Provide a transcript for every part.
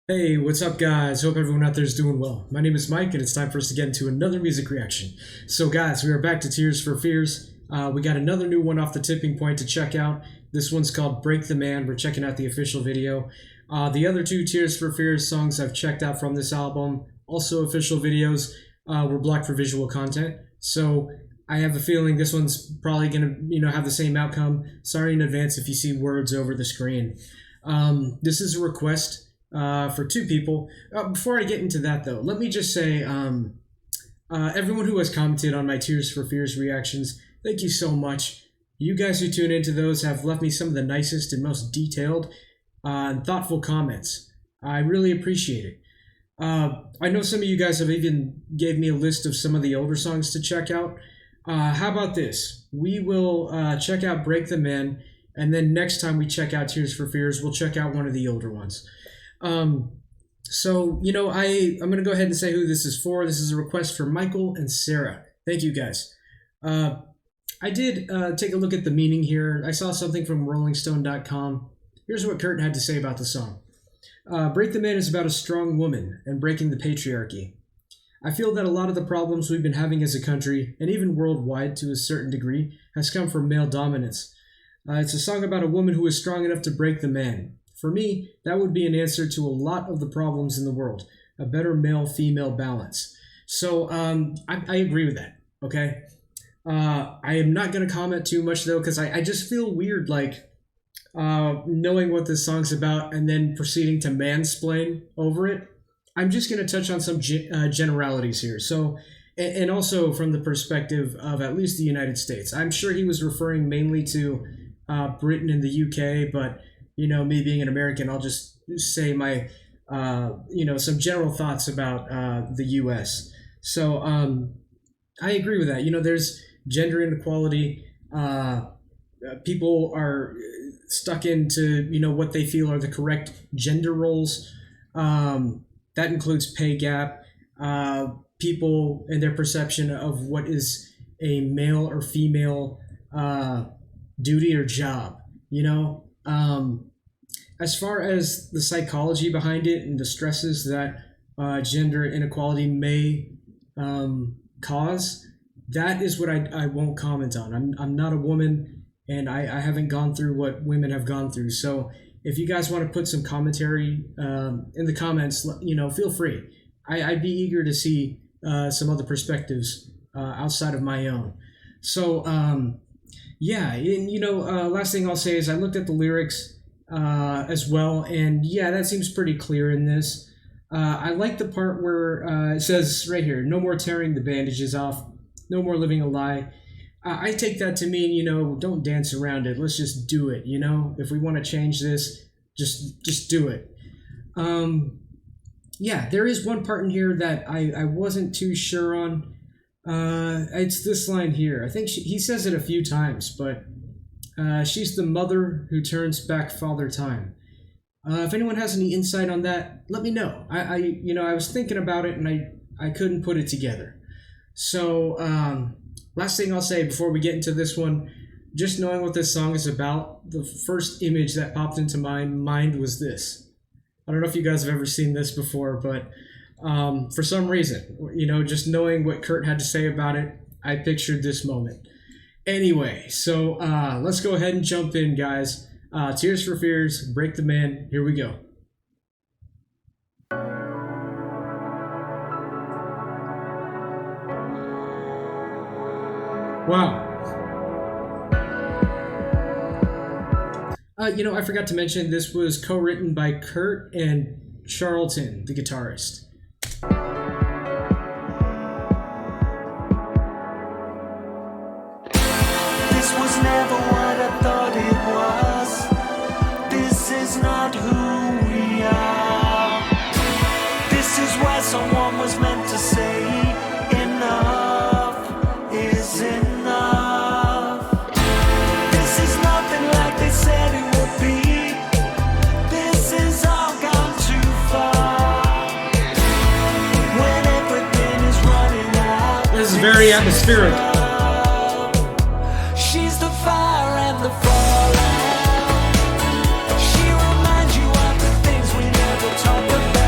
Hey, what's up, guys? Hope everyone out there is doing well. My name is Mike, and it's time for us to get into another music reaction. So, guys, we are back to Tears for Fears. We got another new one off the tipping point to check out. This one's called Break the Man. We're checking out the official video. The other two Tears for Fears songs I've checked out from this album, also official videos, were blocked for visual content. So, I have a feeling this one's probably gonna, have the same outcome. Sorry in advance if you see words over the screen. This is a request for two people. Before I get into that, though, let me just say, everyone who has commented on my Tears for Fears reactions, thank you so much. You guys who tune into those have left me some of the nicest and most detailed and thoughtful comments. I really appreciate it. I know some of you guys have even gave me a list of some of the older songs to check out. How about this? We will check out Break the Man, and then next time we check out Tears for Fears, we'll check out one of the older ones. I'm going to go ahead and say who this is for. This is a request for Michael and Sarah. Thank you, guys. I did take a look at the meaning here. I saw something from rollingstone.com. Here's what Kurt had to say about the song. Break the Man is about a strong woman and breaking the patriarchy. I feel that a lot of the problems we've been having as a country, and even worldwide to a certain degree, has come from male dominance. It's a song about a woman who is strong enough to break the man. For me, that would be an answer to a lot of the problems in the world, a better male-female balance. So I agree with that, okay? I am not going to comment too much, though, because I just feel weird, knowing what this song's about and then proceeding to mansplain over it. I'm just going to touch on some generalities here. So, and also from the perspective of at least the United States. I'm sure he was referring mainly to Britain and the UK, but me being an American, I'll just say my, some general thoughts about the U.S. So I agree with that. There's gender inequality. People are stuck into, what they feel are the correct gender roles. That includes pay gap, people and their perception of what is a male or female duty or job, as far as the psychology behind it and the stresses that gender inequality may cause, that is what I won't comment on. I'm not a woman, and I haven't gone through what women have gone through. So if you guys want to put some commentary in the comments, feel free. I'd be eager to see some other perspectives outside of my own. So last thing I'll say is I looked at the lyrics as well, and yeah, that seems pretty clear in this. I like the part where it says right here, no more tearing the bandages off, no more living a lie. I take that to mean, don't dance around it. Let's just do it. If we want to change this, just do it. There is one part in here that I wasn't too sure on. It's this line here. I think he says it a few times, but she's the mother who turns back father time. If anyone has any insight on that, let me know. I was thinking about it and I couldn't put it together. So last thing I'll say before we get into this one, just knowing what this song is about, the first image that popped into my mind was this. I don't know if you guys have ever seen this before, but for some reason, just knowing what Kurt had to say about it, I pictured this moment. Anyway, so let's go ahead and jump in, guys. Tears for Fears, Break the Man. Here we go. Wow. I forgot to mention this was co-written by Kurt and Charlton, the guitarist. This was never what I thought it was. This is not who we are. This is why someone was meant to say enough is enough. This is nothing like they said it would be. This is all gone too far. When everything is running out. This is very atmospheric. She's the fire and the fallout. She reminds you of the things we never talk about.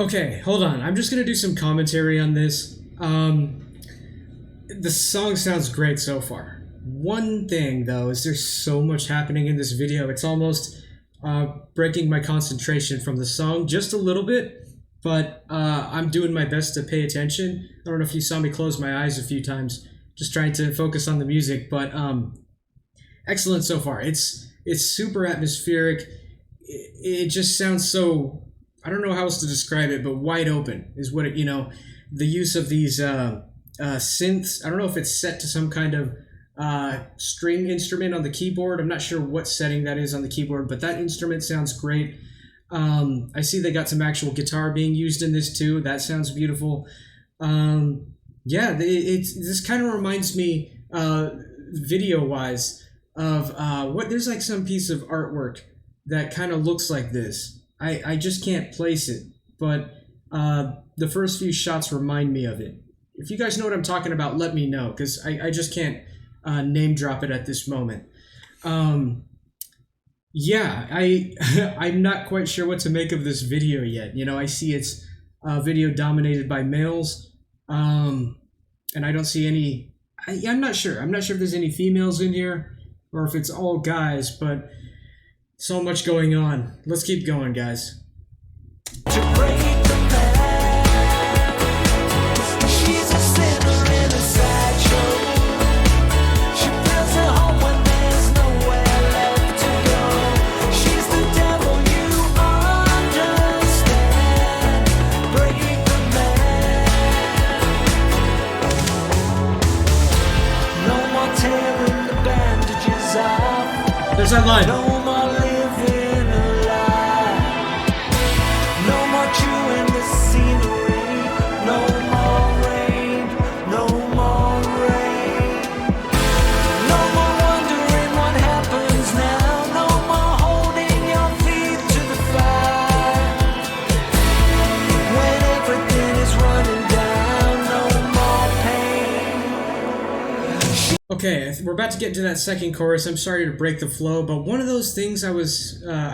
Okay, hold on. I'm just gonna do some commentary on this. The song sounds great so far. One thing though is there's so much happening in this video. It's almost breaking my concentration from the song just a little bit, but I'm doing my best to pay attention. I don't know if you saw me close my eyes a few times, just trying to focus on the music, but excellent so far. It's super atmospheric. It just sounds so, I don't know how else to describe it, but wide open is what it, the use of these synths. I don't know if it's set to some kind of string instrument on the keyboard. I'm not sure what setting that is on the keyboard, but that instrument sounds great. I see they got some actual guitar being used in this too. That sounds beautiful. This kind of reminds me, video-wise, of there's like some piece of artwork that kind of looks like this. I just can't place it, but the first few shots remind me of it. If you guys know what I'm talking about, let me know, because I just can't name drop it at this moment. I'm not quite sure what to make of this video yet. I see it's a video dominated by males, and I don't see any. I'm not sure. I'm not sure if there's any females in here or if it's all guys, but so much going on. Let's keep going, guys. To break the man, she's a sinner in a sideshow. She builds a home when there's nowhere left to go. She's the devil, you understand. Break the man. No more tearing the bandages off. There's that line. No more living a lie. No more chewing the scenery. No more rain. No more rain. No more wondering what happens now. No more holding your feet to the fire. When everything is running down, no more pain. Okay, we're about to get to that second chorus. I'm sorry to break the flow, but one of those things I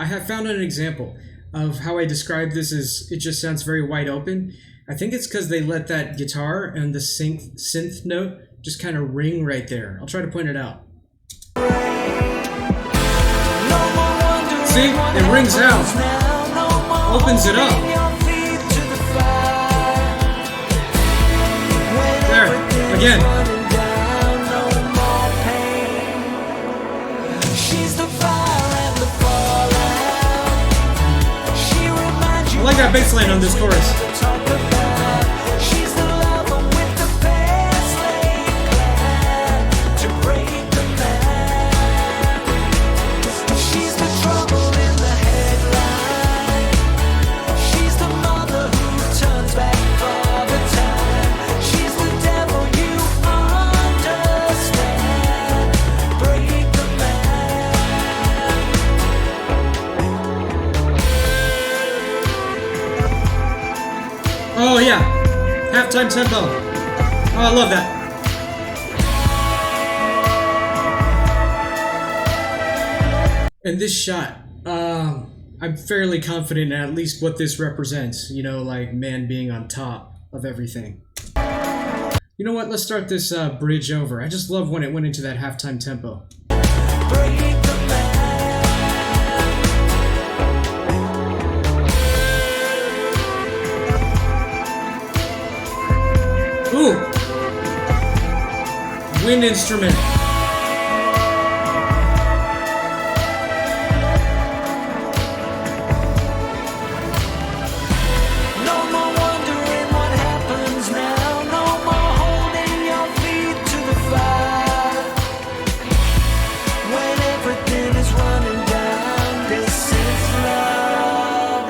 have found an example of how I describe this is it just sounds very wide open. I think it's because they let that guitar and the synth note just kind of ring right there. I'll try to point it out. See, it rings out, opens it up. There, again. I like that bass line on this chorus. She's the lover with the best laid plan to break the man. She's the trouble in the headline. She's the mother who turns back for the time. She's the devil, you understand. Break the man. Oh yeah, halftime tempo. Oh, I love that. And this shot, I'm fairly confident in at least what this represents. Like man being on top of everything. You know what? Let's start this bridge over. I just love when it went into that halftime tempo. Break the man. Ooh! Wind instrument. No more wondering what happens now. No more holding your feet to the fire. When everything is running down, this is love.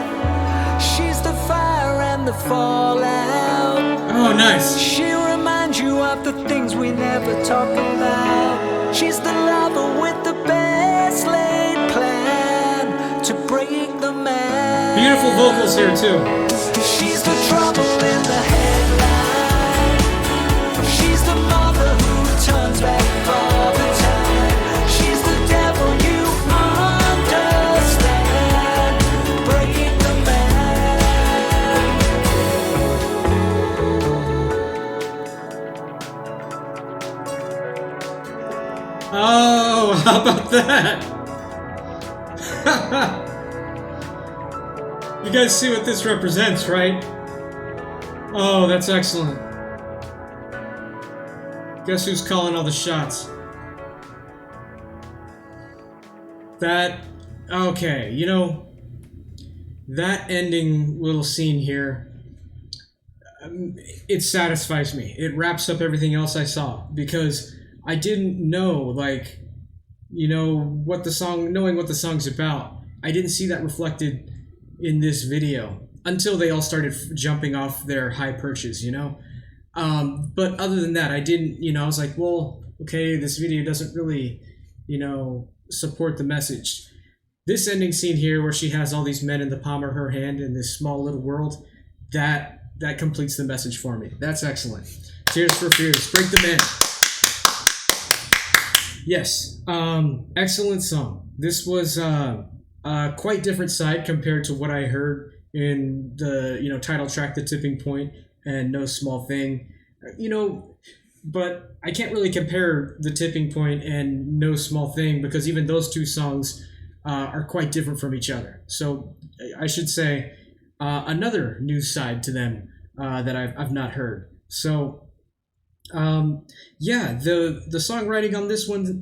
She's the fire and the fallout. Oh, nice. She'll remind you of the things we never talk about. She's the lover with the best laid plan to break the man. Beautiful vocals here too. She's the trouble in the headline. She's the mother who turns back for the time. She's the devil, you understand. Break the man. How about that? You guys see what this represents, right? Oh, that's excellent. Guess who's calling all the shots? Okay, you know, that ending little scene here, it satisfies me. It wraps up everything else I saw, because I didn't know, like, you know, knowing what the song's about. I didn't see that reflected in this video until they all started jumping off their high perches, you know? But other than that, I didn't, you know, I was like, well, okay, this video doesn't really, you know, support the message. This ending scene here where she has all these men in the palm of her hand in this small little world, that completes the message for me. That's excellent. Tears for Fears. Break them in. Yes. Excellent song. This was a quite different side compared to what I heard in the, you know, title track, The Tipping Point, and No Small Thing. You know, but I can't really compare The Tipping Point and No Small Thing, because even those two songs are quite different from each other. So I should say another new side to them that I've not heard. So yeah, the songwriting on this one,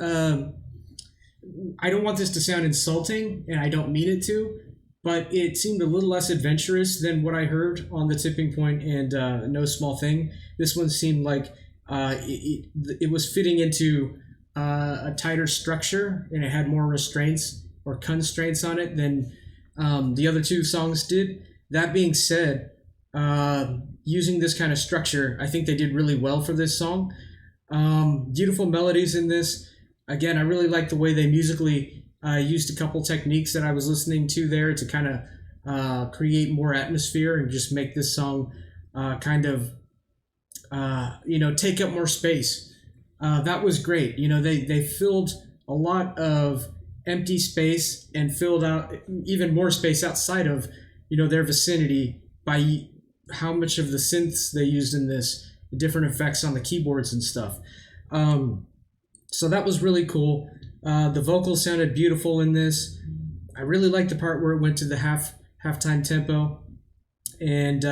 I don't want this to sound insulting, and I don't mean it to, but it seemed a little less adventurous than what I heard on The Tipping Point and No Small Thing. This one seemed like it was fitting into a tighter structure, and it had more restraints or constraints on it than the other two songs did. That being said, using this kind of structure, I think they did really well for this song. Beautiful melodies in this. Again, I really like the way they musically used a couple techniques that I was listening to there to kind of create more atmosphere and just make this song kind of, you know, take up more space. That was great. You know, they filled a lot of empty space and filled out even more space outside of, you know, their vicinity by how much of the synths they used in this, the different effects on the keyboards and stuff. So that was really cool. The vocals sounded beautiful in this. I really liked the part where it went to the halftime tempo, and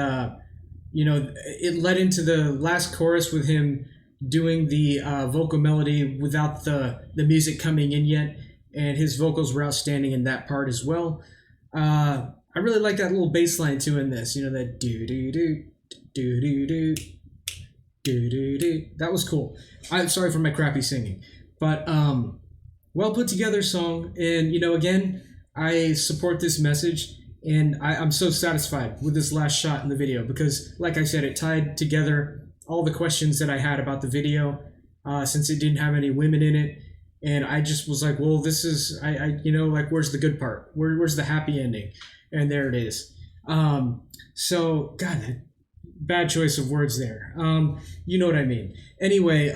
you know, it led into the last chorus with him doing the vocal melody without the music coming in yet, and his vocals were outstanding in that part as well. I really like that little bass line too in this. You know, that do do do do do do do do do. That was cool. I'm sorry for my crappy singing, but well put together song. And you know, again, I support this message, and I'm so satisfied with this last shot in the video, because, like I said, it tied together all the questions that I had about the video, since it didn't have any women in it. And I just was like, well, this is, you know, like, where's the good part? Where's the happy ending? And there it is. So, God, bad choice of words there. You know what I mean. Anyway,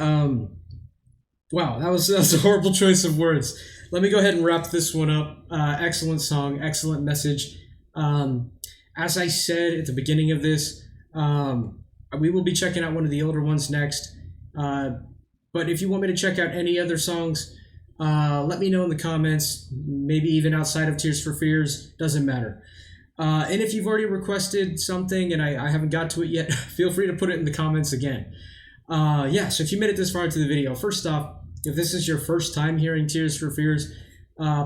wow, that was a horrible choice of words. Let me go ahead and wrap this one up. Excellent song, excellent message. As I said at the beginning of this, we will be checking out one of the older ones next. But if you want me to check out any other songs, let me know in the comments, maybe even outside of Tears for Fears, doesn't matter. And if you've already requested something and I haven't got to it yet, feel free to put it in the comments again. Yeah, so if you made it this far into the video, first off, if this is your first time hearing Tears for Fears,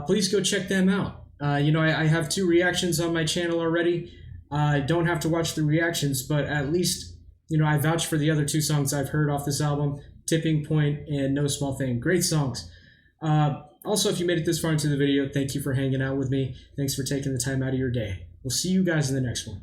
please go check them out. You know, I have 2 reactions on my channel already. I don't have to watch the reactions, but at least, you know, I vouch for the other 2 songs I've heard off this album, Tipping Point and No Small Thing. Great songs. Also, if you made it this far into the video, thank you for hanging out with me. Thanks for taking the time out of your day. We'll see you guys in the next one.